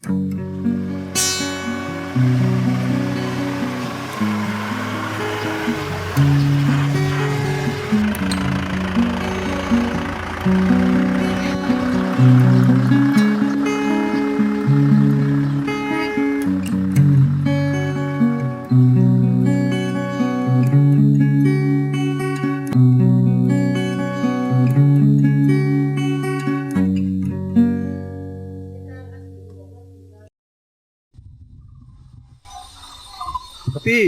พี่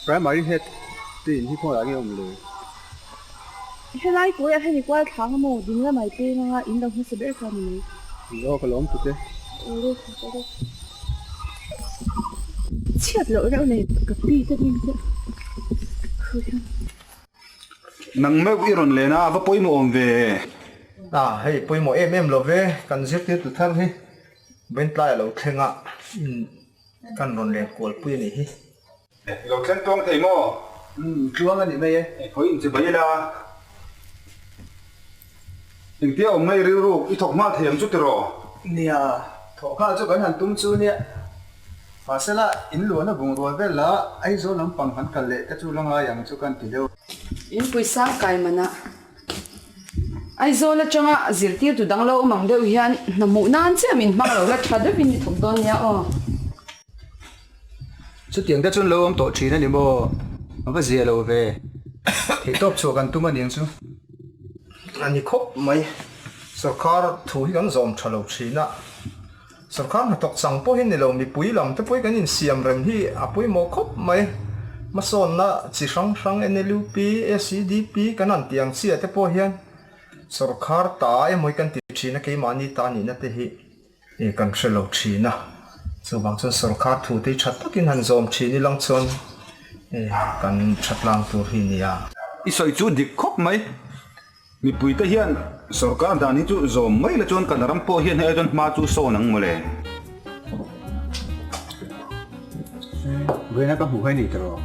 primary head ตีนที่พ่ออยากให้ผมเลย 现在过来，你过来看么？今天买杯那个引导很随便看的。แล้วก็ล้มถูกไหมเชื่อเลยแล้วเนี่ยกับพี่จะมีเยอะนังไม่วิรุณเลยนะว่าป่วยมัวอมเวให้ป่วยมัวโลเวกันเสียที่ตุท่านให้เป็นปลายเราเข่งกันรุนแรงกว่าป่วยนี่เราเข่งตรงไทยมั้งช่วงนี้ไม่เยอะพออินจะไปละอินเดียอมไม่รู้อีทอกมาเทียมจุดรอเนี่ยถอดข้าจะกันหันตุ้มจูเนี่ยภาษาละอินล้วนนะบุงรัวเวลาไอ้โซลังปังหันกันเลยแต่จูลังอาอย่างจุกันทีเดียวอินปุยสังไก่มันนะไอ้โซละจังอ่ะจิรตีตุดังเรามังเดียวยันน้ำมูนานเสียมินมังเราละทัดวินถูกต้นเนี่ยอ๋อชุดเตียงแต่จนเราตัวชีนั่นนี่บ่มันก็เสียเราเว้ที่ตบชัวกันตุ้มมันยังซูอันนี้ครบไหมสังคารถูกกันจอมฉลองชีนะสังคารตกสังปุ่ยนี่เรามีปุ่ยลำแต่ปุ่ยกันยินเสียมเริ่มที่ปุ่ยโมครบไหมมาสอนนะจีสังNLP SCDPกันนั่นเตียงเสียแต่ปุ่ยยันสังคารตายมวยกันติดชีนะกี่มันนี่ตานี่นะเตหิกันฉลองชีนะส่วนบางส่วนสังคารถูกที่ชัดตะกินหันจอมชีนี่ลังชนกันชัดลังตัวที่นี่อีสอยจูดิครบไหมมีปุยตะเฮียนสรการดานิจูโจมไม่ละจนกันรำโพเฮียนให้จนมาจูโซนังมาเลยเว้ยนะก็หูให้หนีตลอด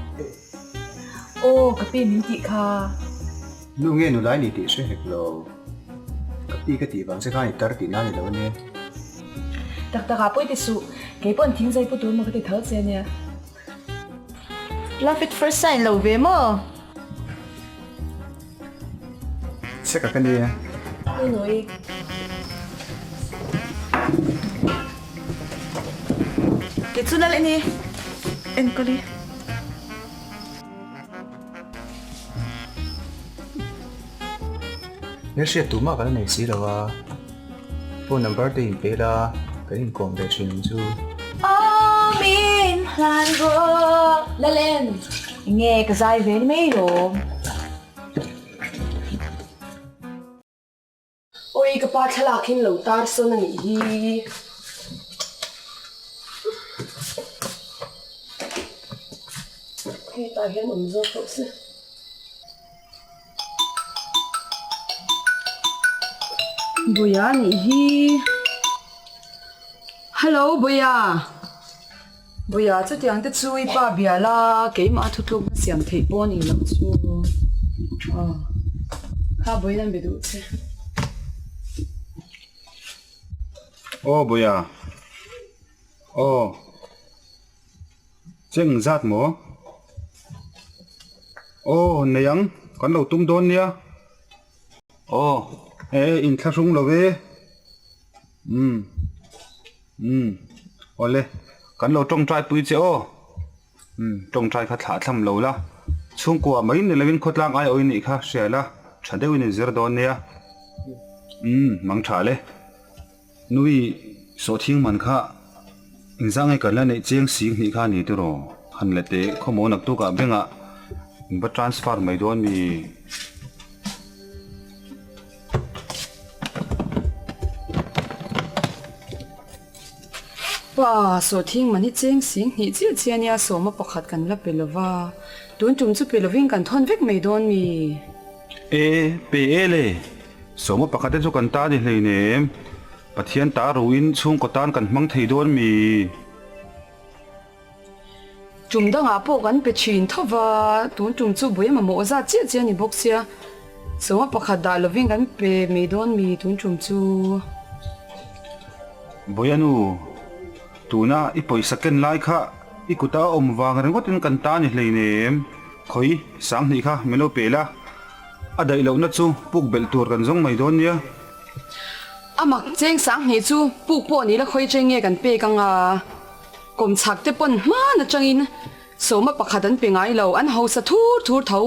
โอ้กับพี่มิจิค่ะนู่นเงี้ยนู่นไล่หนีตีเสียเหรอกับพี่ก็ตีบางสักครั้งตัดตีน่าเลยแล้วเนี่ยตักตะกับปุ้ยติสุเก็บปนทิ้งใจปุตุนมันก็ติดเท้าเสียเนี่ย Love at first sight เราเวมั้งเช็คกันดีนะนี่หนูอีกเกิดสุนัขนี่เอ็นก็เลยเนี่ยเสียตัวมากกันในสีแล้วว่าพวกนัมเบอร์ตีนเปล่ากันอินคอมเดชินจูอ๋อมินฮันโกละเล่นเงี้ยก็ใจเว้นไม่รู้โอ้ยกระป๋าฉลากินเหลวตาร์สนั่นอีให้ตาเห็นอุ่นโซ่ก็สิบุยานี่ฮัลโหลบุยาจะเตียงจะช่วยป้าเบียร์ละเกี่ยมาทุกๆเสียงเทปนี่แล้วช่วยข้าบุยนั่นไปดูสิโอ้บุยาโอ้เจ้งจัดหมอโอ้เนี่ยยังกันเราตุ้มโดนเนี่ยโอ้อินทรุ่งเราเว้โอ้เลยกันเราจงใจปุยเจ้าจงใจขัดหาทำเราละช่วงกว่าไม่เนี่ยเราวินขดล่างไอโอ้ยนี่ค่ะเสียละฉันได้วินเจอโดนเนี่ยมังฉาเลยนุ้ยโซทิ้งมันค่ะอินซังให้กันแล้วในเจียงสิงนี่ค่ะนี่ตัวรอหันเละเตะข้อมูลนักตัวกับเบงอ่ะบัตรทรานสฟาร์ไม่โดนมีว่าโซทิ้งมันนี่เจียงสิงนี่เจียเจียเนี่ยโซมาประคัดกันแล้วเป็นละว่าโดนจุ่มจุ่มเป็นละวิ่งกันทอนเวกไม่โดนมีเปเลยโซมาประคัดได้ทุกกันตาดิเลยเนี่ยปะเทียนตารูอินช่วงกตานกันมังไทยโดนมีจุ่มดังอาพวกกันไปชินทว่าโดนจุ่มจุ่มบุยมาโมซาเจียเจียนี่บอกเสียโซมาประคัดได้ละวิ่งกันไปไม่โดนมีโดนจุ่มจุ่ม boyanu tuna ipoi second lai kha ikuta omwang rengotin kan ta ni hleinem khoi sang ni kha melo pela adai lo na chu puk bel tur kan zong mai don nia amak cheng sang ni chu puk po ni la khoi cheng nge kan pe kang a kom chak te pon ma na changin so ma pakhadan pe ngai lo an ho sa thur thur tho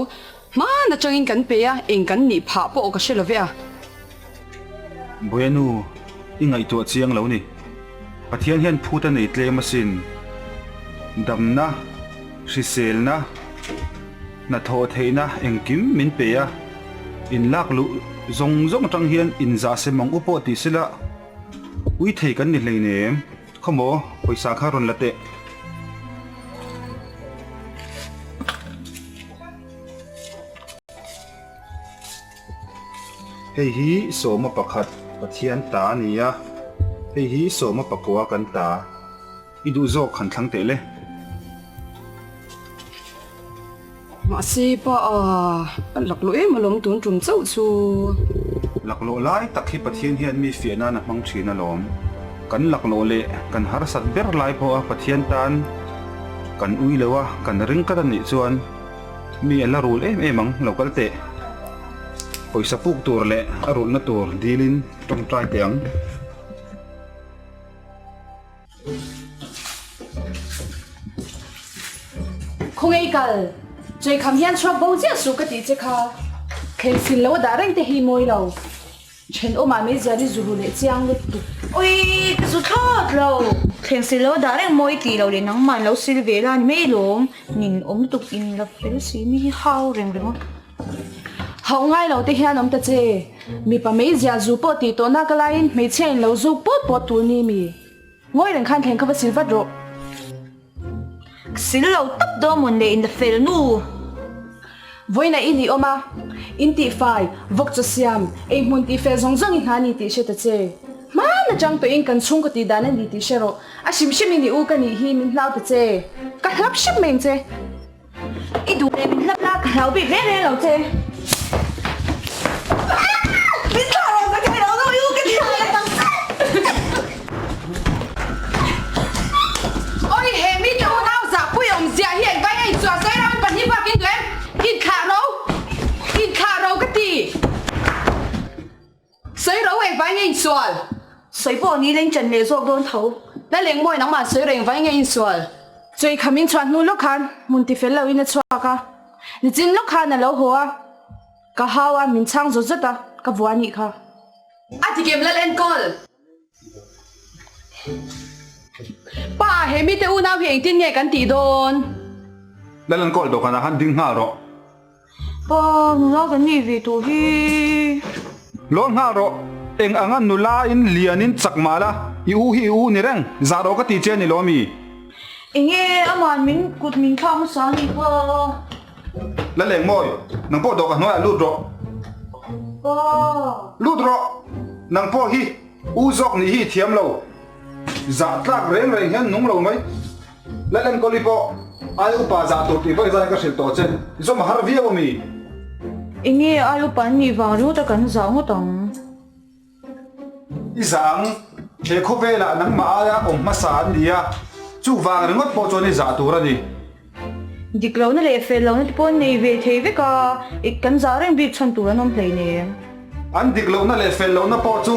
ma na changin kan pe a eng kan ni pha po ka shelovia boyanu ingai to chiang lo ni pathian hian phuta nei tle masin damna hriselna na tho theina engkim min pe a in lak lu zong zong tang hian in za se mong upo ti sila ui thei kan ni hleinem khomo poisa kha ron late hei hi soma pakhat pathian ta nia hei hi soma pakwa kan ta idu zo khan thlang te le ma se pa a lak lo e malom tun tum chau chu lak lo lai takhi pathian hian mi fiana na mang thina lom kan lak lo le kan har sat ber lai po a pathian tan kan ui lewa kan ring ka ni chuan mi ala rul em ang lokal te poisa puk tur le arul na tur dilin tong trai tiang không ai cả chơi khám hiền cho bao nhiêu số cái gì chứ kha khen xin lâu đã rèn te hi môi lâu chen ô mà mấy giờ đi du lịch chiang luôn ôi cái số thọt lâu khen xin lâu đã đang môi kỳ lâu để nắng màn lâu xin về là mấy lốm nhìn ống tục in là phải xí mi hao rèn rèn hậu ngay lâu te hiền ông ta chơi mi pa mấy giờ du po ti to na cái line mấy chen lâu du po tu ni mi ngồi đằng khăn khen không phải xin phát rồi xin lâu tấp đó muốn để in the film nu với này in oma in ti phai vok cho siam em muốn ti phê zong zong in hani ti she ta che ma na chang to in kan chung ko ti dan ni ti she ro a sim sim ni u ka ni hi min lau ta che ka hlap sim men che ít đủ để mình lắp la cả lâu bị vét lên lâu thế biết sao rồi cái đầu nó yêu cái gì ôi he mi tu nao za pu yong zia hian vai ai chua sai ram pan hi ba kin tuen kin kha ro ka ti sai ro ai vai ngai sual sấy bỏ ní lên chân để ruột đôn thấu na leng moi nang ma sai reng vai ngai sual chơi khám in chuan nu lo khan mun ti fel lo in chua ka ni chin lo khan na lo hoa ka hawa min chang zo zata ka buani kha ati kem la len kol pa he mi te u na pheng tin nge kan ti don lalan kol do kana han ding nga ro ba nu lo cái gì về tụi hi lo nga ro eng angan nula in lianin chakmala hi u ni reng zaro ka ti che ni lomi nghe âm hoàn mình cụt mình không sáng đi qua la leng moi nang po do ka noi lut ro ba lut ro nang po hi u zok ni hi thiam lo za tlak reng reng hian nung lo mai la len ko li po ai u pa za to ti ba za ka sil to chen zo ma har vi o mi nghe ai lúc bán mì vào lúc ta cần giáo một tầng izang ke khovela nang ma ya om ma san dia chu wang rengot po choni za tur ani dik lo na le fe lo na po nei ve thei ve ka ik kan za reng bi chan tu non play ne an dik lo na le fel lo na po chu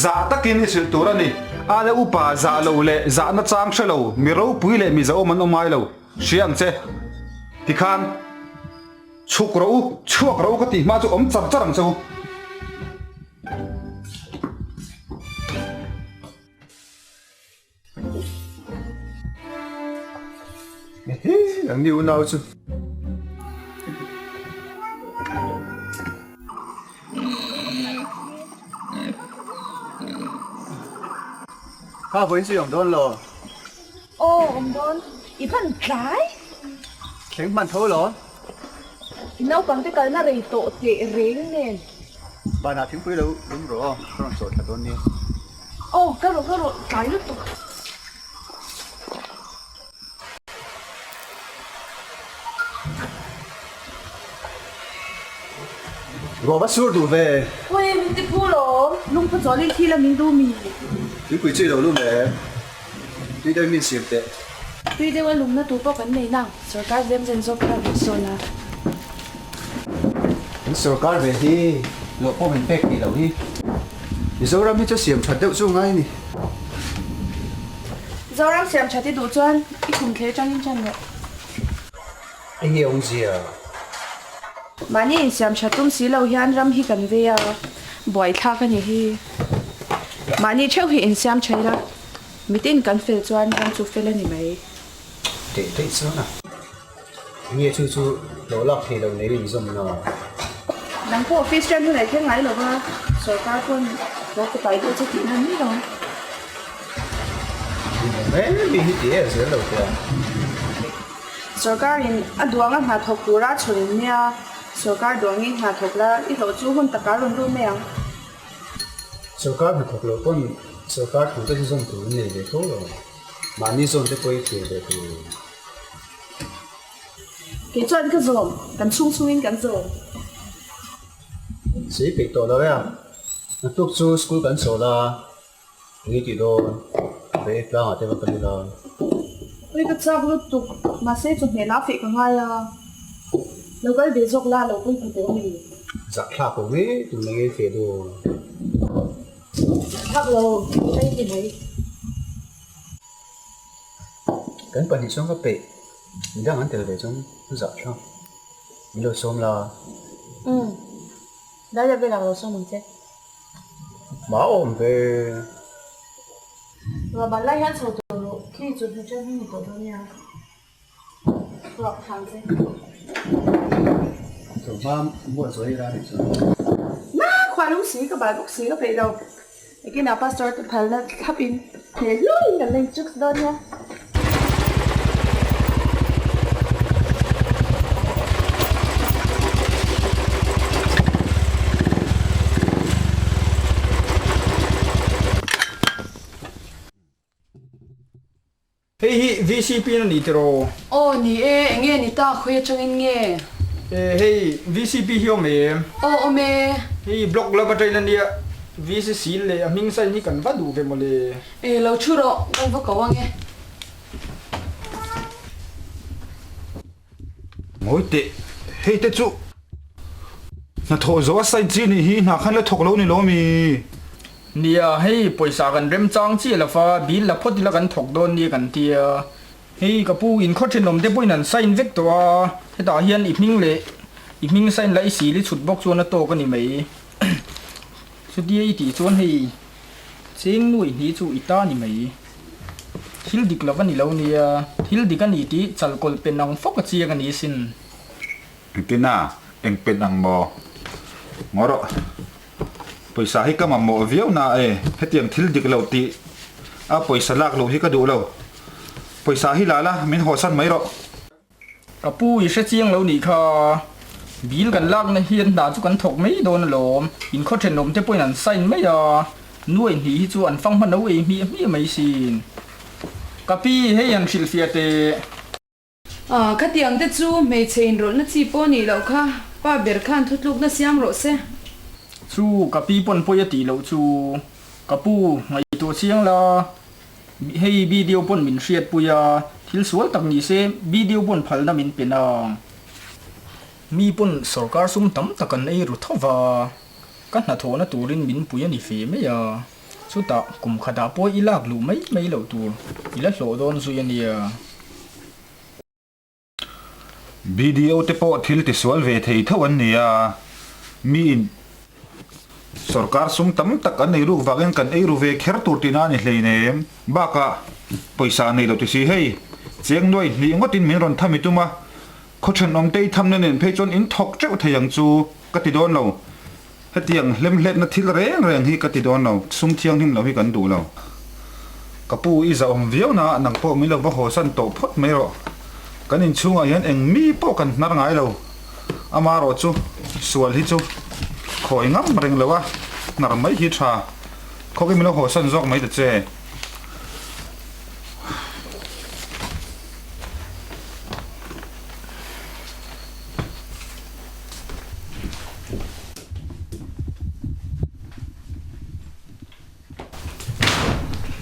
za takin ni sil tur ani ale upa za lo le za na chang shalo mi ro pui le mi za o man o mai lo siang che tikhan chuk ro chuak ro ka ti ma chu om chap charang chu ang niu nau chu kha với sự don lo ô ông don i pan trái keng man tho lo nấu bằng cái na rei to te re nên ba na thing pui lo đúng rồi không sốt thật don ni ô cái rồi cái lúc to rồi bắt sur đủ về ôi mình đi phu lo lung pa zo li thi la min du mi 你鬼追到路没？你对面写的， tuy đều là lùng na tu po kan nei nang sarkar vem zen zok ka so na 你手干呗嘿，我不明白你了嘿。你手让你这写传到出来呢？ zoram siam chati du chuan I khum the chang in chan le 哎呀，红姐啊， mani in siam chatum si lo hian ram hi kan ve a boi tha ka ni hi mani cheu hi in siam chaira mitin kan fel chuan kan chu fel ani mai 对对说呢。你也处处老落去了，你的什么呢？ nang po office chan hu nei the ngai lo ba sarkar kon lo ko pai de chati nan ni lo 没，你去点是老的。 sarkar in aduanga ma thok pura churin nia sarkar duangi ma thokla I lo chu hun takarun ru meang सरकार में थोक लो कौन सरकार को तो जिसम तो नहीं देखो लो मानी सोन ते कोई के देखो ke chuan ka zom kan chung chungin kan zom सही पे तो लो या ना तो so school kan so la ये की दो बे प्ला आते वक्त नहीं ला oi ka chak lu tuk ma se chu ne la fe ka nga ya local be jok la lo pun te ni giặc khạc của mấy tụi mình phải đồ thak lo ai ti nei cái phần thì xong các bệ mình đang ăn từ để trong giặc không mình lo xong là da ya ve la lo so mun che bảo ổn về wa ba la yan so to lo ki chu ne chen ni to do nya lo thang che tụi ba mua rồi ra thì sao na khwa lu si ka ba bok si ka pe lo cái nào pastor to phal na thap in he lo in lên chuk do nya Hey hi VCP na ni tiro. ô ni e nghe ni ta khoe chang in nghe Hey VCP hiyo me. ô me Hey block la batay na niya. VCC le aming sa ni kan badu ke mo le. e lo churo kan va ka wange ngồi tệ hey tệ chú na thô gió sai chi ni hi na khăn le thọc lâu ni lo mi Niya hey poisa kan rem chang chi la fa bil la phot la kan thok don ni kan tia. Hey kapu in khot nom te poin an sign vek to a. He ta hian iming sign la isi li chut box chuan a to ka ni mai. Chu dia ti chuan hei ching nui ni chu ita ni mai. Thil dik la ni lo nia thil dik ani ti chal kol pen nang fok a chi ka ni sin. cái na anh bên ang mo ngó đó paysa hi ka mammo viau na e hetiang thil dik lo ti a paysa lak lo hi ka du lo paysa hi la la min ho san mai ro Kapu i se chiang lo ni kha bil kan lak na hian da chu kan thok mai don lom in khot then nom te poin an sign mai ya nuai ni hi chu an fang man no e mi mai sin kapi he yan thil fia te ka tiang te chu me chein rol na chi po ni lo kha pa ber khan thutluk na siam ro se chu kapi pon poya ti lo chu kapu ngai to chiang la hei video pon min hriat puya thil sual tak ni se video pon phal na min penang mi pon sarkar sum tam takan ei ru thawa kan na thona turin min puya ni fe me ya chu ta kum khada po ilak lu mai lo tur ila hlo don zu ya nia video te po thil ti sual ve thei thawan nia mi in sarkar sum tam tak an nei ru wagen kan ei ru ve kher tur tina ni hleine ba ka paisa nei lo ti si hei cheng noi ni ngotin min ron thami tuma khothan om tei tham na nen phei chon in thok cheu thayang chu ka ti don lo hetiang lem let na thil reng hi ka ti don lo sum thiang him lo hi kan du lo kapu i za om viau na nang po mi lo wa ho san to phot mai ro kanin chunga hian eng mi po kan nar ngai lo amaro chu sual hi chu khoi ngam reng lewa nar mai hi tha khoki mi lo ho san jok mai te che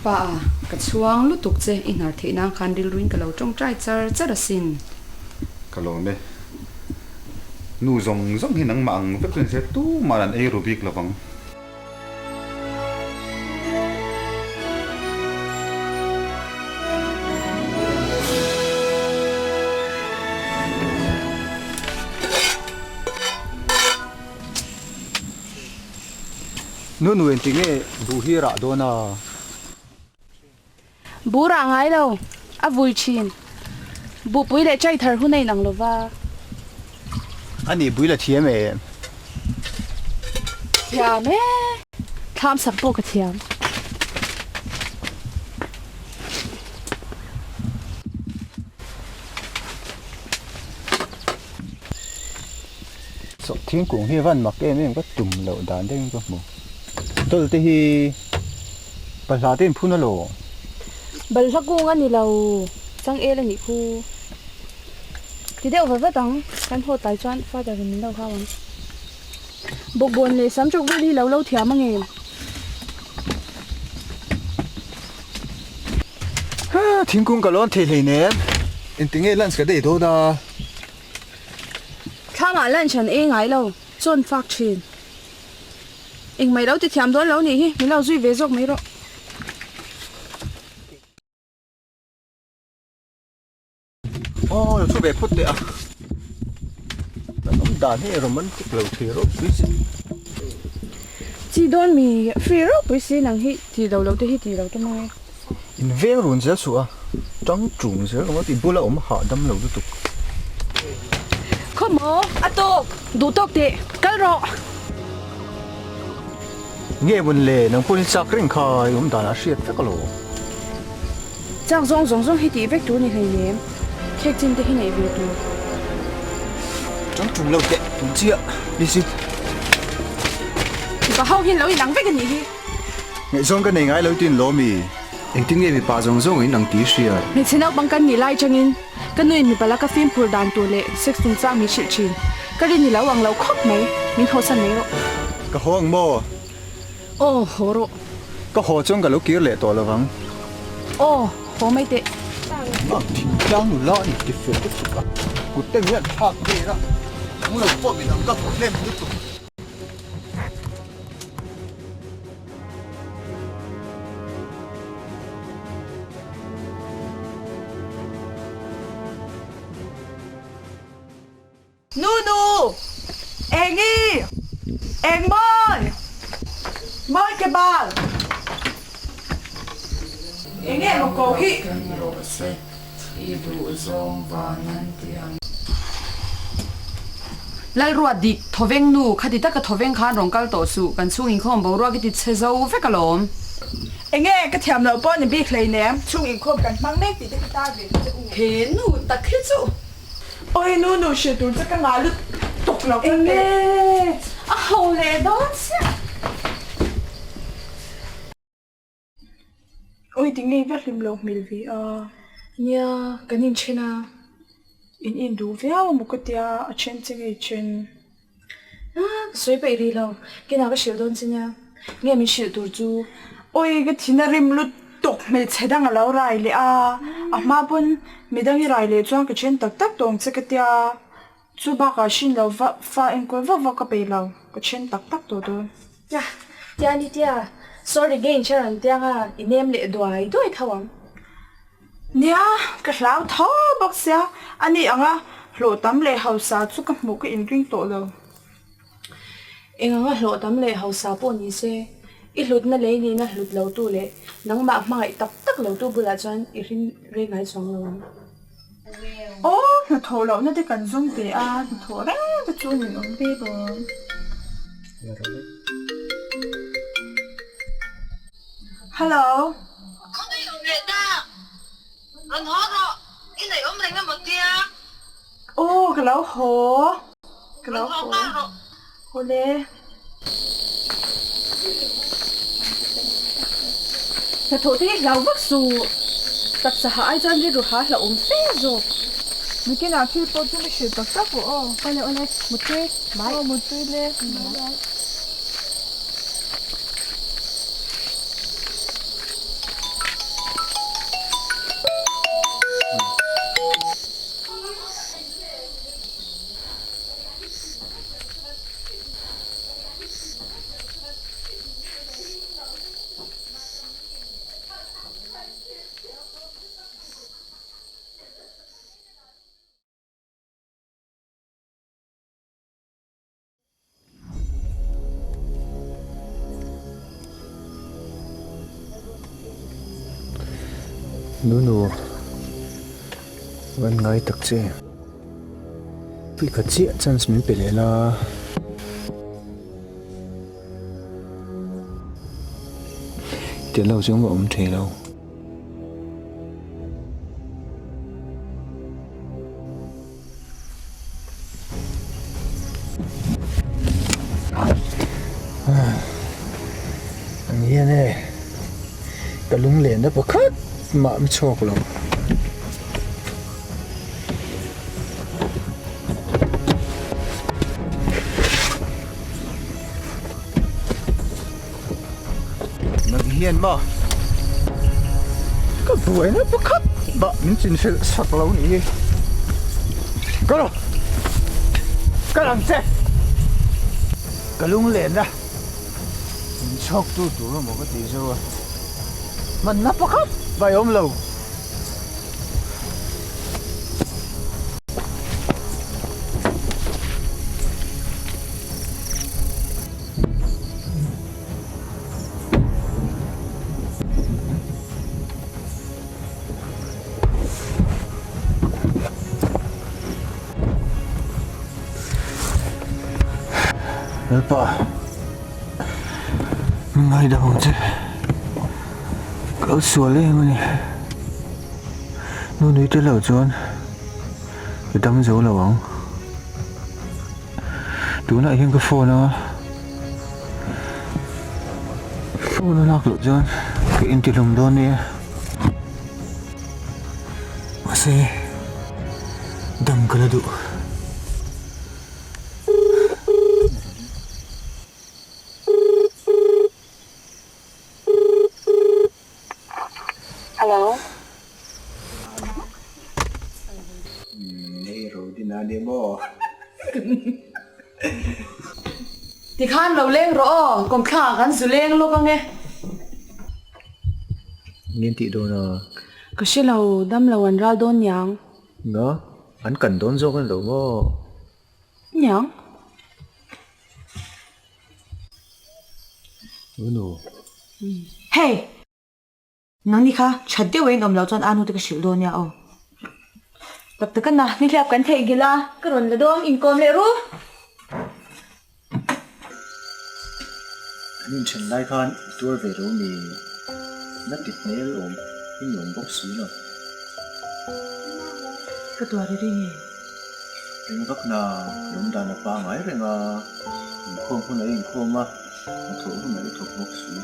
pa ka chuang lu tuk che in har the nang khan dil ruin ka lo tong trai char sin Kalau me nu zong hi nang mang vek pen se tu maran aerobic lawang nu en tinge bu hi ra do na bura ngai lo a vui chin bu pui le chai thar hu nei nang lova ani bui la thiam e thiam e tham sak po ka thiam so thiên cũng hi van mặc em có tum lo dan ding ko mo tol te hi pa sa tin phun lo bal sa ku nga ni lo chang e la ni khu ti deu va tang kan ho tai chuan fa da min lo kha wan bo bon le sam chok li lo lo thiam ang em ha thiên cũng ka lon the le ne en tinge lans ka de do da tham a lan chan e ngai lo chon fak chin ing mai lo ti thiam don lo ni hi mi lo zui ve jok mai ro oh yo chu be phut te a nam dan he romantic lo the ro please chi don mi free ro pui si nang hi ti lo lo te hi ti lo to mai in veng run ja su a tang chung se lo ti bula ha dam lo tu khomo ato du tok te kal ro nghe bun le nang pun sak ring khai dan a hriat fe ka lo chang zong hi ti vek tu ni hei nem khek chin te hi nei ve tu tang chung lo te tu chia đi si ba hau hin lo i nang vek ni hi nghe zong ka nei ngai lo tin lo mi eng ting nge mi pa zong in nang ti hria mi chinau bang kan ni lai changin kan noi mi pala ka film phur dan tu le sex tung chang mi shil chin ka ri ni lo wang lo khop mai min ho san nei ro ka hong mo oh horo ka ho chong ka lo kir le to lo wang oh ho mai te ma thi dang nu la ni ti fe tu ka ku te mi thak te ra mu lo po mi dang ka ko nem tu tu Nunu! Engi! Eng Moi! Moi ke bal! Engi mo ko hi! lal ruat dik thoveng nu khati ta ka thoveng khan rong kal to su kan chung in khom bo ro ki ti che zo ve ka lom Engi ka thiam lo pon ni bi khlei nem chung in khop kan mang nek ti te ta ve te u. he nu ta khri chu Oi Nunu she tu cha ka nga lu tok lo ka te. a ho le don se Oi ting nei va hlim lo mil vi a. nya kanin chena In du via mo ko tia a chen chenge chen. soi pe ri lo kina ka shil don chinya nge mi shil tur chu Oi ka thina rim lu tok me chedang a lo rai le a. A ma bun midang i rai le chuang ka chen tak tak tong che ka tia. Chu ba ka shin lo fa en ko va ka pe lo. Ka chen tak tak to do. ya tia ni tia sorry gain charan tia nga inem le doi thawang Nia ka hlau tho bak sia ani anga hlo tam le hausa chu ka mu ka in ring to lo. enga nga hlo tam le hausa po ni se i hlut na le ni na hlut lo tu le nang ma ma i tak tak lo tu bula chan i rin re ngai chong lo Oh, na tho lo na te kan zong te a na tho ra ka chu ni om be bo. Hello. Anh hót rồi, cái này ốm thành một tia. Oh, ka lo ho. Ka lo Anh ho. hót rồi. Ho le. na tho te lau vak su tak sa ha ai chan ri ru ha la fe zo Mi ke na thil po tu mi shi tak tak po. ole mute mai Oh, mo tu le. nu wan ngai tak che pi kha chi chance min pe le la tiền lâu xuống ông thề lâu anh hiền này cái lúng liền đó bớt khát mà mới chọc lòng hiền mà cái tuổi nó bớt khát bạn mình chỉ phải sặc lâu nhỉ cái đó cái làm xe cái lúng liền đó mình chọc tu là một cái tí rồi mình nắp bớt khát vài hôm lâu Apa? Ngai dah macam kau suale ni. Nu tu lau chuan, cái đâm dấu là bóng. Tú lại hiện cái phone nó lạc lộ chuan, cái in tiền lồng đôn nè. Masih đâm cái là đủ. Hello. Đây rồi đi nào đi bò. thì khan lâu lên rõ còn khả gắn dù lên lúc nghe Nghiên thị đồ nào. Cái gì lâu đâm lâu anh ra đón nhang. Đó, anh cần đón dâu cái đầu bò. Nhang. Nô. Hey. Nang ni kha chhadde we nom lo chon anu te ka shil do nya o. Tập te kan na ni lap kan thei gila karon la do in kom le ru. Nên chân lại khan tour về rồi mi nát tịt nè ôm in ôm bốc xí rồi. Ka to ri ri. Anh vắt na lúng đàn là ba ngái rồi mà không này không mà thổ không này thổ bốc xí.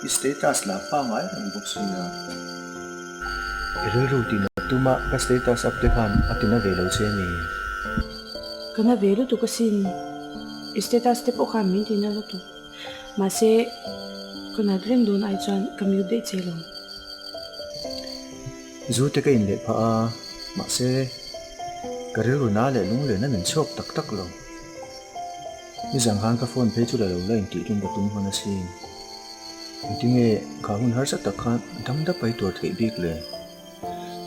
Status là ba ngái rồi bốc xí à. Rồi routine tu mà cái status update khan atin na về lâu xe mi. Cái nào về lúc tụi cái xin status tiếp tục làm mình thì nó lúc tụi mà sẽ cái nào riêng đồn ai chọn commute để chơi luôn. Dù thế cái in lệ pha mà sẽ cái rồi na lệ lúng lệ nó mình chọc tắc tắc luôn. Như rằng hàng cái phone page là lâu lên tỷ trung bát tung hoa xin. Tiếng nghe cả hun hết sắc tắc khan đâm đắp bay tuột cái big lệ.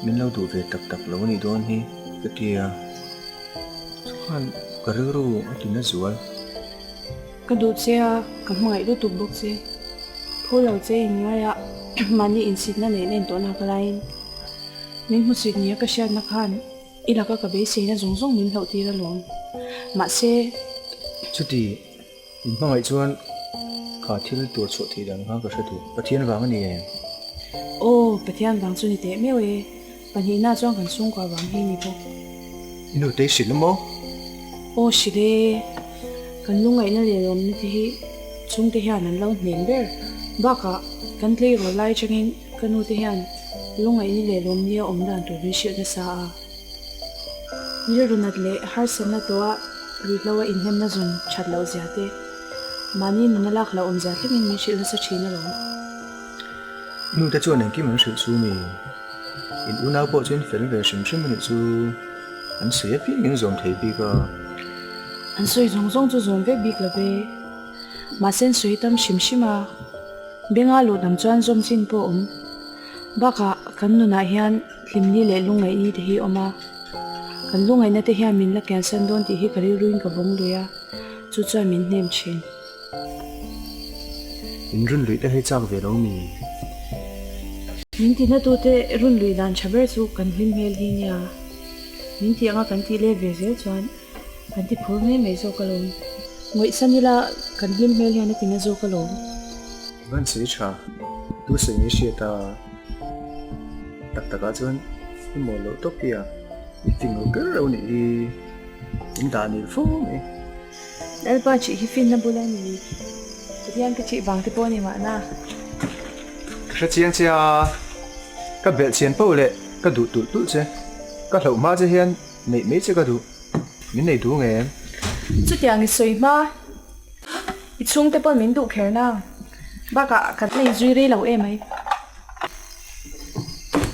Mình lâu đủ về tắc tắc lâu này đón hi cái kia. Khan cái rồi atin na zual. Cái đồ chơi cái máy đồ tụt bốc chơi. Phô lâu chơi ngay à mà đi in xin nó lấy lên tổ nào cái line. Mình muốn xin nhớ cái xe nó khan. Ý là cái bế xe nó giống giống mình lâu thì là luôn. Mà xe Chút thì mình mong ngày chuan cả thiên tuột sụt thì đằng hàng cái sự tu. Bất thiên vàng cái này. ô bạch thiên vàng xuân thì mèo ấy. Bạn hiện na trong gần xung qua vàng hi nhỉ bố. Inu tây xịt lắm không? Ô xí đấy. Kan lungai na le rom ni thi chung te hian an lo nen ber baka kan tlei ro lai changin kanu te hian lungai ni le rom ni om dan to ri shi na sa a ni ro nat le har san na to a ri lawa in hem na zun chat lo zia te mani na lak la om za te min mi shi la sa china ro Inu ta chuan này kim anh sự su mi. In unau bộ trên film về sim sim mình su anh sẽ biết những dòng thấy bị cái. an soi zong zong chu zong ve bik la ve ma sen soi tam shim shima benga lo dam chuan zom chin po baka kan nu na hian hlimni le lungai ni te hi oma kan lungai na te hian min la kan san don ti hi kari ruin ka bong loya chu cha min nem chin In run lụy đã hay chăng về đâu mi. Min ti na tu te run lui dan chaber chu kan hlim hmel hi nia. Min ti anga kan ti le ve zel chuan kan ti phur me zo ka lo. Ngoi sanila kan hlim hmel hi na ti na zo ka lo. Vẫn sĩ trà, tu sĩ như xe ta đặc đặc á chân, nhưng mà lỗ tóc bia, ít tình ngồi cứ đâu nị đi, chúng ta nị phố nị. Dahil pa chị hi fin na bulan ni. Jadi ang ka chị vàng ti po ni ma na. Cái chuyện gì à? Cái bẹt tiền bao lệ, cái đủ chứ, cái lẩu má chứ hiền, mấy chứ cái đủ, mình này đủ nghe. Chu tiang ni soi ma. I chung te pon min du kher na. Baka kat nei zui re lo em ai.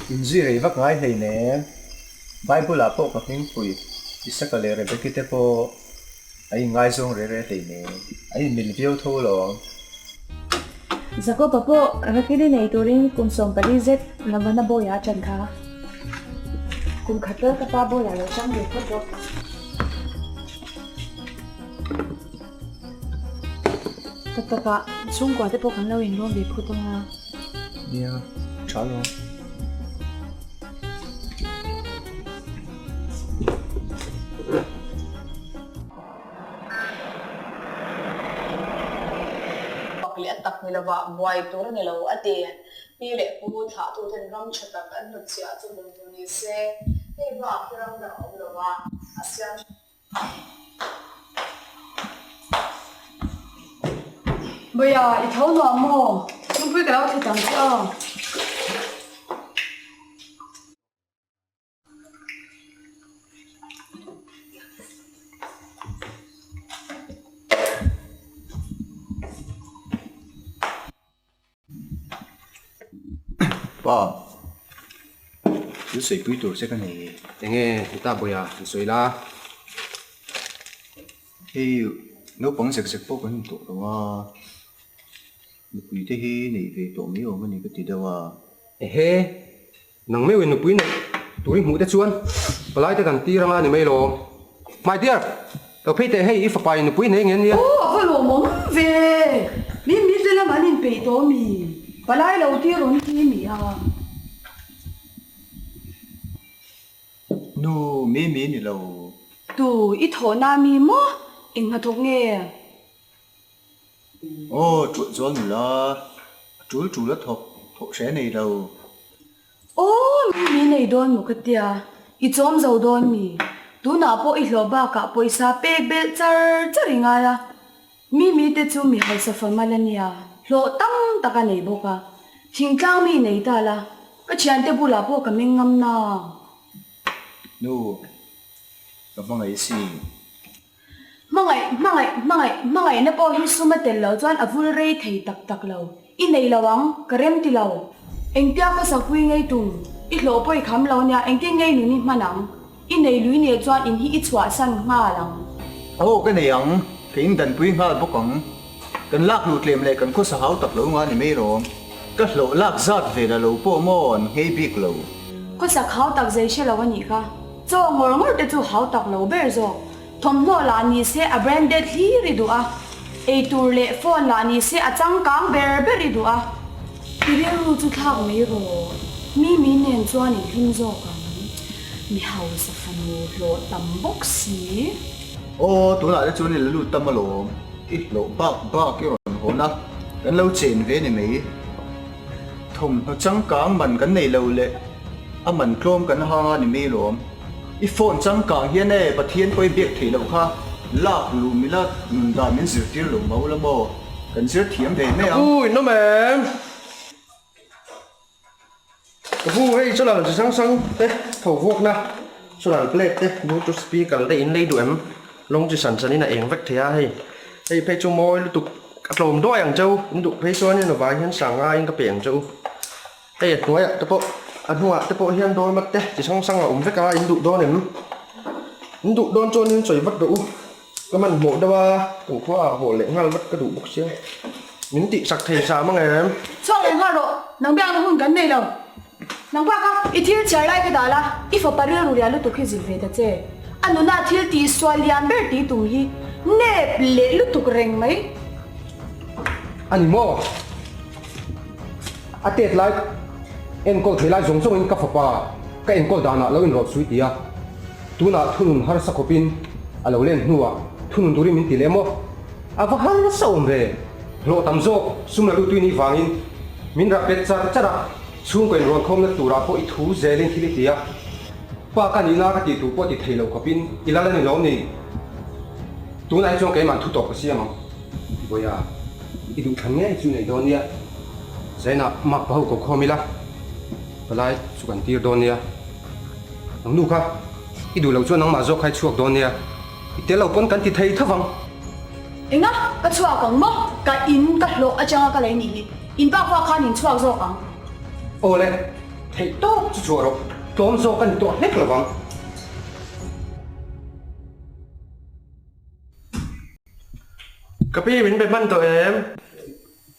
In duy rei vak ngai hei nè, Bible à po ka hing pui, isa ka le rebe kite po, ai ngai zong re hei nè, ai mil view tho lo. Zako papo rakili nei turing kum som pali zet lamana bo ya chan kha. Kum khatar ka pa bo ya lo chang de pho. Papa chung kwa te po kan lo in rom be phu tong Nia, trả luôn. Pakli at tak nila ba buhay tur nila o atin. Pili po tha tu ten ram chatak at nagsiya tu mong ni se. Hey ba kirang na o ba asyan. Bây giờ ít thấu nó mò, không biết cái đó thì tặng cho. Ba, tu sĩ quý tổ sẽ cái này. Nghe ta bồi à, rồi la. Thì nếu bằng sạch bốc cái tổ đó mà, quý thế hi này về tổ mấy ông này cái gì đâu à? He, nang me win puin turing mu te chuan palai te kan ti ranga ni melo my dear to phe te hei if pai ni puin he ngen ya Ô, cái lỗ mồm về, mi thế là mà nên bị đó mi, balai lâu tiên rồi thì mi à. No, mê này lâu. Tu ít thổ na mi mò, anh hạt thục nghe. Ô, chuột là, chuột là thọc sẽ này đâu. Ô, mi này đón một cái tia, ít chom dầu đón mi, tu na po ít lo ba cả po isa pe bel char ngay à, mi te chu mi hay sa phần malania, lo tăng ta cái này boka, thình trang mi này ta la, cái chuyện te bula po cái mình ngâm na. No, gặp bằng ấy gì? Mangai na po hi sumatel lo chuan avul rei thei tak lo I nei lawang karem ti lo engtia ko sakui ngei tum I hlo poi kham lo nya engti ngei nu ni manang I nei lui ne chuan in hi I chwa san nga lang Ô, cái này ang cái in đàn quý nga bốc ang cần lắc lụt liềm lại cần có sao háo tập lâu nga ni mấy rồi cái lỗ lắc giật về là lỗ po mon hay biết lỗ ko sak hau tak zai she lo ani kha cho ngor te chu hau tak lo ber zo thom no la ni se a branded hi ri du a e tur le phone la ni se a chang kang ber ber ri du a ru chu thak me ro mi nen chuan in him zo ka mi hau sa fanu lo tam box si ô tụi lại chỗ này là lụt tâm mà lỗ ít lỗ bạc cái rồi hồn á cái lâu chèn về này mấy thùng nó trắng cáng mình cái này lâu lệ à mình chrome cái ha này mấy lỗ ít phone trắng cáng hiện nay bát thiên coi biết thì lâu ha lạc lù mi lạc đàn mình giữ tiền lỗ máu lắm bò cần giữ thiếm về mấy ông ui nó mềm vu hay cho là sang sang thế thầu vuông na cho là plate thế mua cho speaker đây in đây đủ em long chỉ sản sản này em vách thế hay hay phải cho môi tục lồng đôi hàng châu đủ phải cho nên là vài hiện sáng ai cái biển châu hay nói ạ tập bộ anh hoa tập bộ hiện đôi mắt thế chỉ sang sang là vách ai đủ đôi này đủ đôi cho nên sợi vắt đủ cái mình mổ đâu à cũng có hồ lệ ngal vắt cái đủ bốc xíu mình tị sặc thề sao mà ngày em cho lên ha rồi nang bang nó hun cái này đâu nang ba ka I thil chai lai ke dala I fa parir ru ya lu tu khizil ve ta che anu na thil ti swalian ber ti tum hi ne ple lu tu reng mai anh mò à tết lại en ko thela jong jong in ka fapa ka en ko dana lo in ro sui tia tuna thunun har sa khopin alo len nuwa thunun duri min tilemo ava har sa omre lo tamzo sumna lu tuini wangin min ra pet char chara chung ko en ron khom na tura po I thu zelin thili tia pa ka ni na ka ti tu po ti thelo khopin ilala ni lo ni tuna jong ke man thu to ko siam boya I du thang nge chu nei don nia zaina mak pau ko khomila palai chukan tir don nia ang nu kha I du lo chu nang ma zo khai chuak don nia I te lo pon kan ti thei thawang Inga, ka chua kang mo, ka in ka lo achanga ka lai ni. In pa kwa khan in chua zo kang. ole thei to chu chu ro tom zo kan to nek lawang kapi min be man to em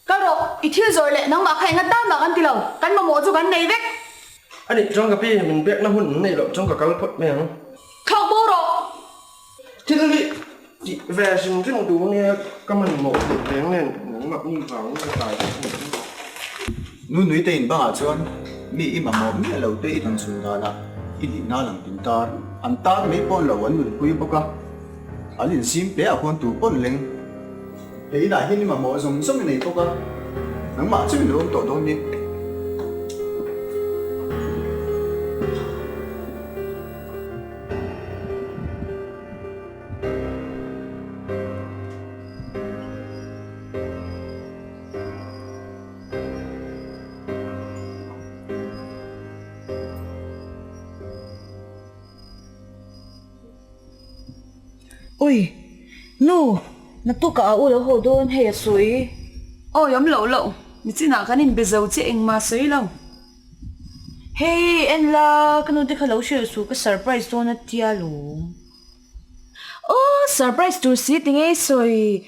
Ka ro, I thil zor le nang ma khai nga ta ma kan ti lo. Kan ma mo chu kan nei vek. ani jong kapi min bek na hun nei lo jong ka kal phot me ang Khao bo ro. Tilali di version jong du ne ka man mo leng nen mak ni wang tai nu nui te in ba chuan mi I ma mo mi lo te I thang su da la I di na lang tin tar an tar me pon lo an nu pui boka an in sim pe a kon tu pon leng te da hin ma mo zong zong nei boka nang ma chu lo to do ni Ui, nu, natu ka au lo ho don he sui. Ôi ấm lẩu lẩu,你这哪个人别走这应嘛谁了？ Hey, en la, kanu de ka lo she su ka surprise don na tia lo. Oh, surprise to see ting e soi.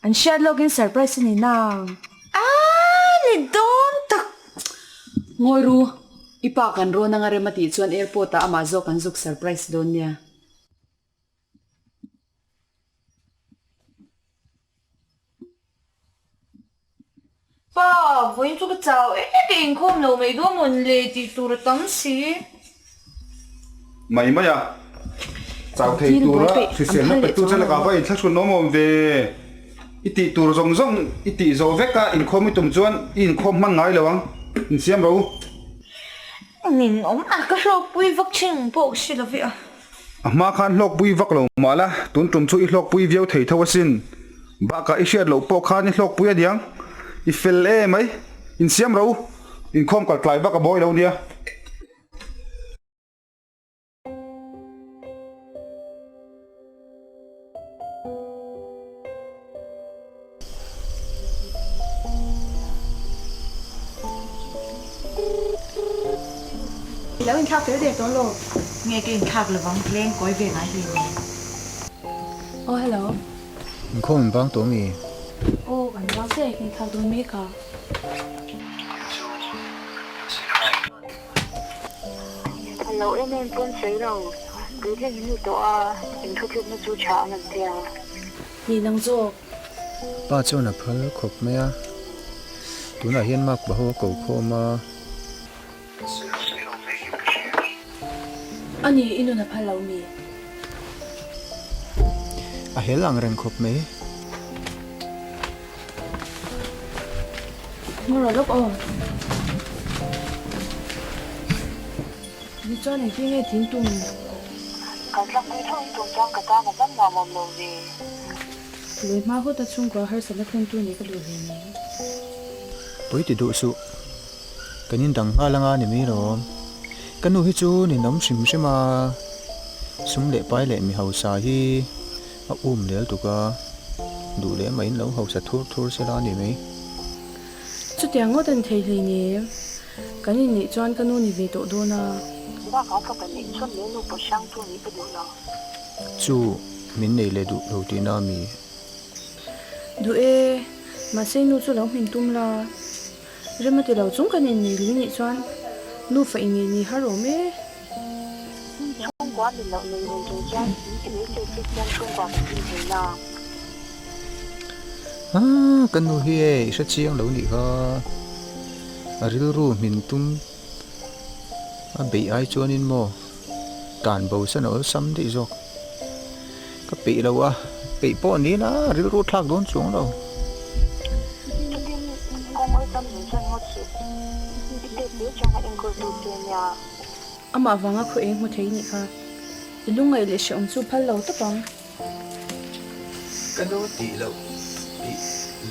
An share login surprise ni nang. Ah, ni don tak. Ngồi ru, ipa kan ro na nga remati chuan airport ta amazo kan zuk surprise don niya. Pa, voi chu ka chao e ke in khom lo mai do mon le ti tu ra tam si. mày mày à chào thầy tu đó thì xem nó phải tu cho là cả vậy chắc nó mồm về ít tỷ tu rong rong ít tỷ dầu vét cả in khom tụm chuan in khom mang ngay rồi in xem đâu Nin om a ka ro pui vak ching po si la vi a. mà khan lok bui vak lo mà la tun tụm chu ít lok bui viau thầy thâu xin ba cả ít share lo po khan ít lok bui adiang ít fel em ấy in xem đâu in khom cả lại ba cả boy đâu nia Lâu in khao phế để tốn lộ. Nghe cái in khak la wang plen koi ve ngai hi. Oh, hello. in ko min bang to mi Oh, kan wang se in khao don me ka. Hello, em con sấy đâu. Cứ thế như tổ à, em thu nó chú trả làm theo. Ni nang zo. pa chu na phal khop me a tu na hian mak ba ho ko khoma Ani inu na phal lo mi. a helang ren khop me Ngora lok on. Ni cho này khi nghe tiếng tùng. Còn trong cái thông tùng trong cái ta mà bắt vào một lồng gì. Lối ma hốt ta chung qua hơi sẵn không tu này cái lối này. poi ti du su kanin dang nga langa ni mi ro kanu hi chu ni nom sim sima sum le pai le mi hau sa hi a lel tu ka du le mai lo hau sa thur thur se la ni mi Chút tiếng ngô tên thầy thầy nè. Cái này nị cho anh cái nô nị về tổ đô na. Ba có cái này xuất nếu nó có sang tu này cái đủ rồi. chu min nei le du lo ti na mi Đủ e. Mà xây nô cho lòng mình tum la. Rồi mà thì lâu chúng cái này nị lý nị cho anh. Nô phải nị nị hả rồi mê. Không quá thì lậu này mình trồng trang. Cái này chơi trang không vào cái gì thế nào. kanu hi e sa chiang lo ni ka a ril ru min tum a bị ai chuan in mo tàn bầu sân ở sắm thì rồi cái bị đâu à bị bỏ ní là rượu rút thác đốn xuống đâu Ama vanga khu eng mu thei ni kha. Ilungai le shong chu phal lo ta pang. cái đó tỷ đâu tỷ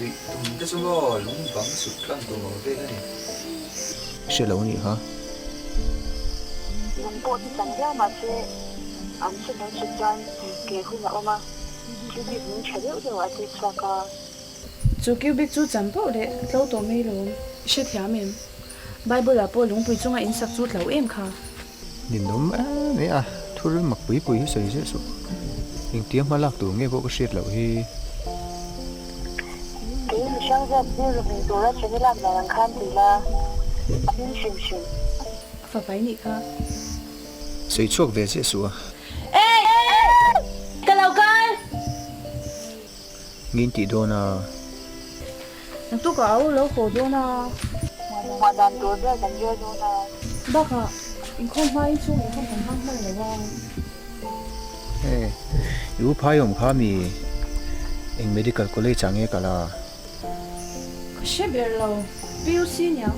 lụy tùng cái số lo lúng vắng sụt căng tùng ở đây này sẽ lâu nhỉ hả Yung po di sanya masih sedang sedang ke hula oma. Jadi ni cari udah ada saka. Chu kiu bik chu cham po le lo to me lo. She thia mem. Bible la po lung pui chunga in sak chu lo em kha. nhìn đúng á đấy à thôi rồi mặc bụi bụi sấy dễ sụp hình tiếng mà lạc tủ nghe bộ cái shit lâu hi Cái gì sang ra bây giờ mình đồ ra chỉ làm là làm khăn thì là anh xin xin. Fa pai ni kha. sấy chuộc về dễ sụp Ka lo kai. nghìn tỷ đô na Nang tu ka au lo ko do na. Mà đàn đồ ra đàn dưa đồ na. Ba kha. In khong mai chu in khong hang mai le wa. ê yu phai om kha mi anh medical college chẳng nghe cả là Ka she ber lo. PUC nya.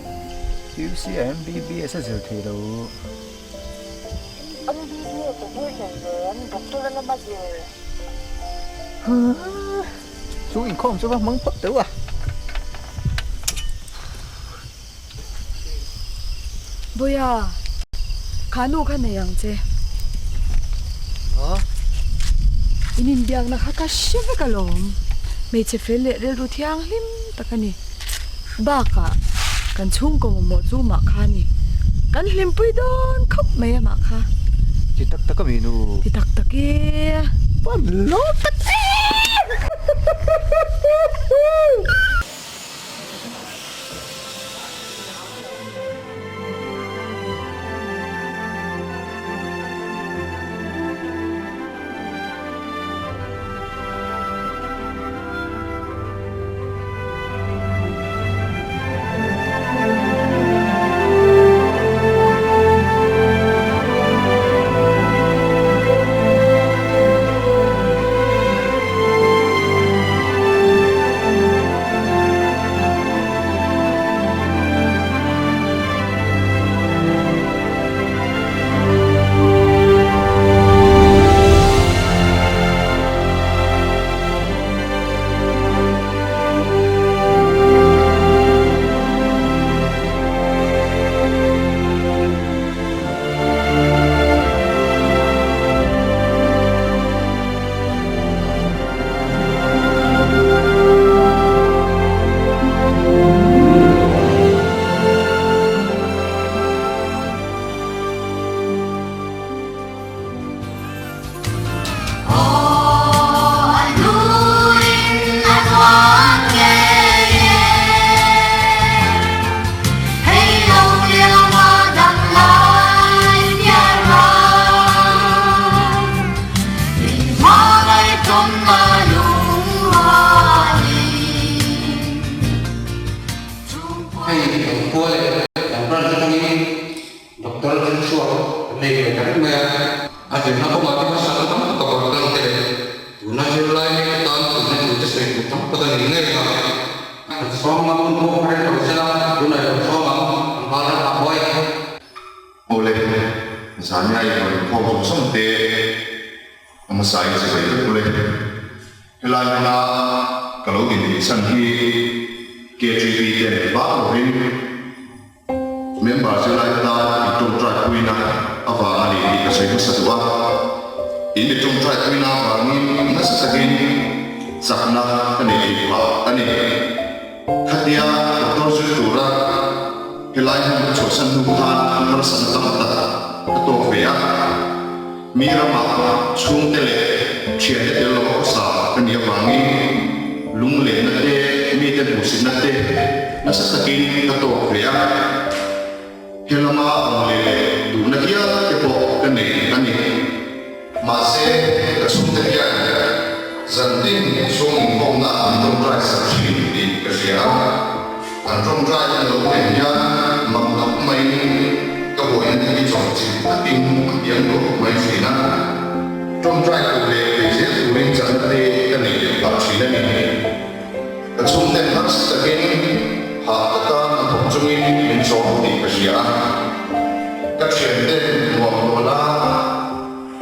UCM BBS giờ thì đâu Anh đi đi cái gì vậy? Anh đọc tôi là mà gì? chú in không chú bác mắng phật tử à Boya. Khanu kha ne yang che. hả Inin biang na khaka shiva kalom. Me che fel le rel ru thiang lim takani. Ba ka kan chung ko mo chu ma kha ni. Kan lim pui don khop me ma kha. chỉ tắc tắc cái menu Ti tak tak e. Pan lo tak Misalnya yang kau semte, masai sebagai boleh. Helanya kalau ini sanhi KGB dan baruin member selai ta itu try kuina apa ali di kasih sesuatu ini tu try kuina bangin nasasakin sakna kene pa ani hadia doktor sura helanya chosan nuhan persan tamata atau bea mirama chung tele chia telo sa kene bangin lungle nate mi te busin nate nasasakin atau bea helama amle dunakia kepo kene ani mase kasumteria zanting sung bongna antong drai sakhi di kasia antong drai lo kenya mamnak mai kaboin di chong takin yang ko mai sina trong trai ko le pe se turin chan te ka nei le ka china ni ka chung ten hak takin ha ta na thok chungin min so ti ka sia ka chen ten nuam nola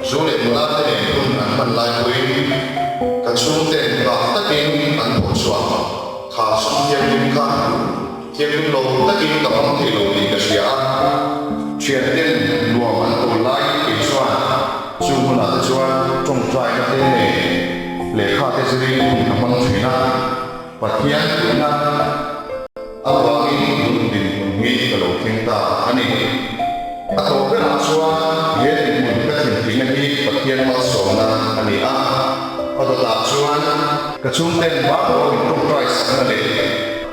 zo le nola te ne kun an man lai kuin ka chung ten ba takin an thok chwa kha sum yang lim ka thiên lo takin ka pang thi lo ni ka sia chuyện đến lúa mặn tổ lái kiểm soát dù là cái chuyện trồng trại cái thế này lệ khá cái gì cũng bằng chuyện na và thiên cũng na áo vàng in luôn đình nghĩ cái đầu thiên ta anh ấy à tổ cái nào xóa dễ thì muốn cái chuyện thiên này và thiên mà sống na anh ấy à tổ là xóa cái chúng tên bác của mình trồng trại sáng này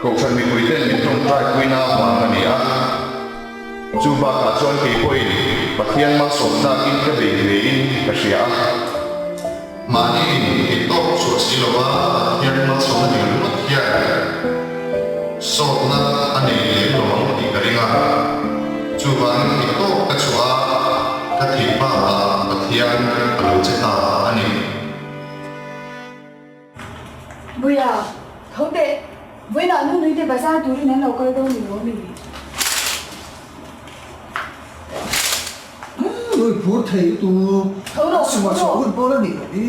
cậu phần mình quý tên mình trồng trại quý nào mà anh ấy à chú bà cả chuan kỳ quay và thiên mà sống ra in cái bể về in cái gì á mà đi thì tốt số xí lo ba thiên mà sống nhiều mất kia sống na anh ấy lấy lo bằng đi cái gì chú bà thì tốt cái chỗ cái thì ba và thiên ở đâu chết ta anh ấy bây giờ không tệ với là nước này thì bà sao túi này lâu coi đâu mình tôi phút thấy tu Thấu mà số hơn bao nhiêu đi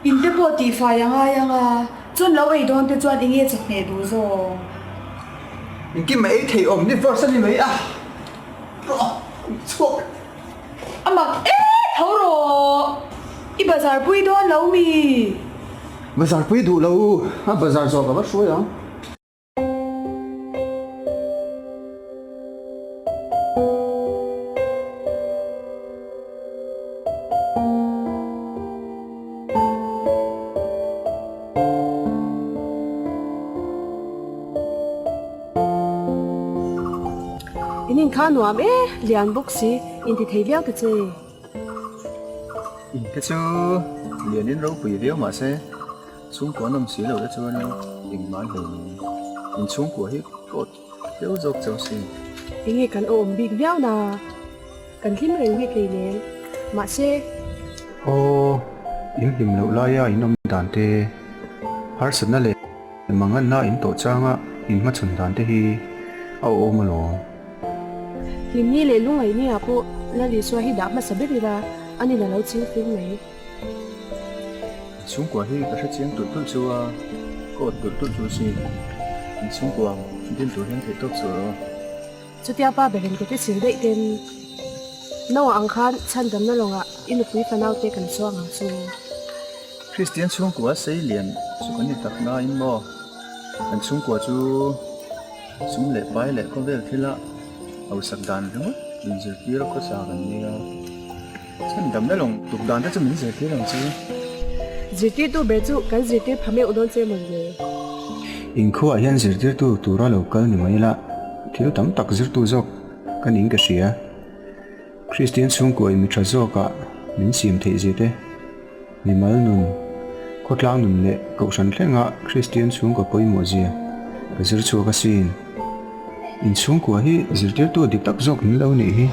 in te po ti fa yang chun lo ei don te chuan inge chak ne du zo những cái mấy thầy ổng đi vợ sân đi mấy à chua ama thấu ro i bazar pui don lo mi bazar pui du lâu ha bazar zo ka ba shoi à inin kha nuam lian buk si in ti thei viang te che in cái chú liền đến rau quỷ điếu mà xe xuống của nông xí lâu đó chú anh in mãi hình in xuống của hết cột điếu dọc cháu xí inge kan om big viao na kan khim reng vi ke len ma se ô in lim lâu lai à in ông đàn tê har sân nè mangan na in tổ trang á in mắt chuẩn đàn tê hi ao ôm mà lo lim ni le lung ai ni apo la li so hi da ma saberi ra ani la lo chiu phim mai xuống của hi cái chuyện tụt tụt chú à cột tụt tụt chú xí in xuống của đến tụt đến thấy tốt rồi chu tia pa beren ke te sir dei ten no ang khan chan dam na longa in pui fanau te kan so ang chu Christian xuống của xây liền chú có nhiều tập na in mò anh xuống của chú xuống lệ bái lệ có về thế là au sắc đàn đúng không? Mình giờ kia có sao gần như chân đầm đó lòng tục đàn đó cho mình giờ kia lòng chứ ziti tu be chu kan ziti phame udon che mon le in khu hian zirtir tu tura local ni mai la thil tam tak zir tu zok kan in ka sia Christian chung ko mi tha zoka min sim thei zite ni mal nun khotlang nun le ko san thlenga Christian chung ko poi mo zia ka zir chu ka sin in chung ko hi zirtir tu dik tak zok ni lo ni hi